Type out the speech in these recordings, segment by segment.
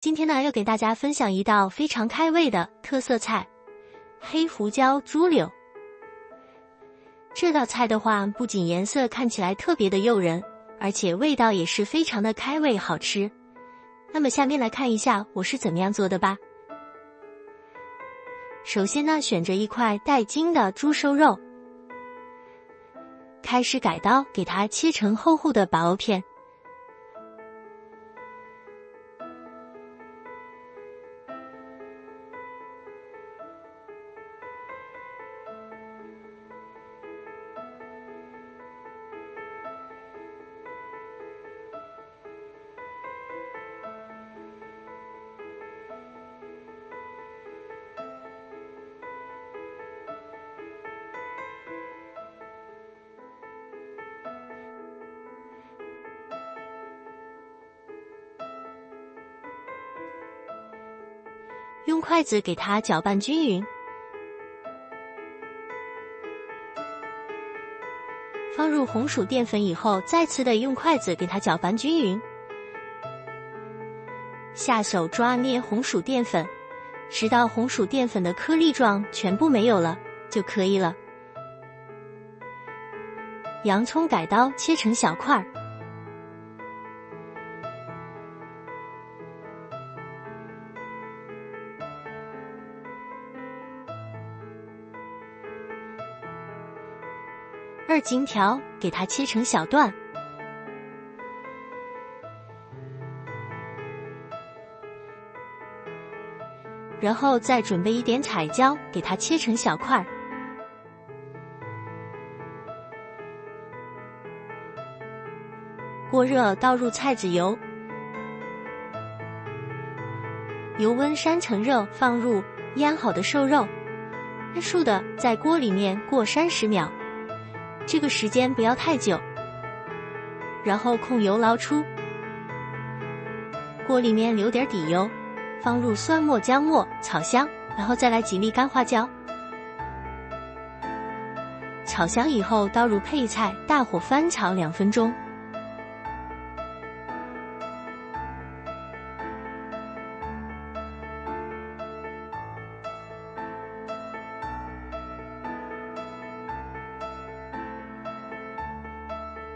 今天呢，要给大家分享一道非常开胃的特色菜——黑胡椒猪柳。这道菜的话，不仅颜色看起来特别的诱人，而且味道也是非常的开胃好吃。那么下面来看一下我是怎么样做的吧。首先呢，选择一块带筋的猪瘦肉，开始改刀给它切成厚厚的薄片。用筷子给它搅拌均匀，放入红薯淀粉以后，再次的用筷子给它搅拌均匀。下手抓捏红薯淀粉，直到红薯淀粉的颗粒状全部没有了就可以了。洋葱改刀切成小块。二荆条给它切成小段，然后再准备一点彩椒，给它切成小块。锅热，倒入菜籽油，油温3成热，放入腌好的瘦肉，快速的在锅里面过30秒。这个时间不要太久，然后控油捞出。锅里面留点底油，放入蒜末、姜末、炒香，然后再来几粒干花椒。炒香以后，倒入配菜，大火翻炒2分钟。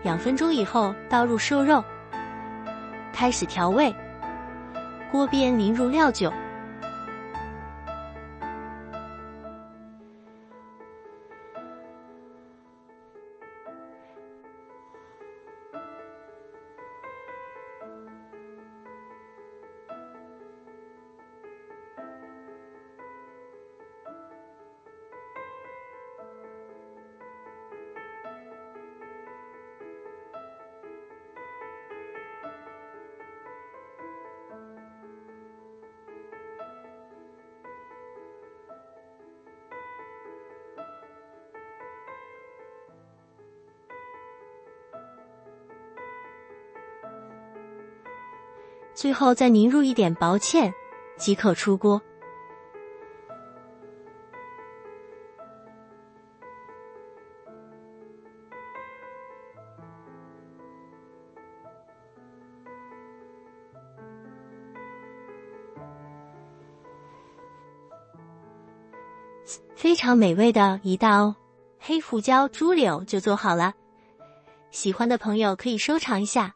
2分钟以后，倒入瘦肉，开始调味。锅边淋入料酒，最后再淋入一点薄芡，即可出锅。非常美味的一道黑胡椒猪柳就做好了，喜欢的朋友可以收藏一下。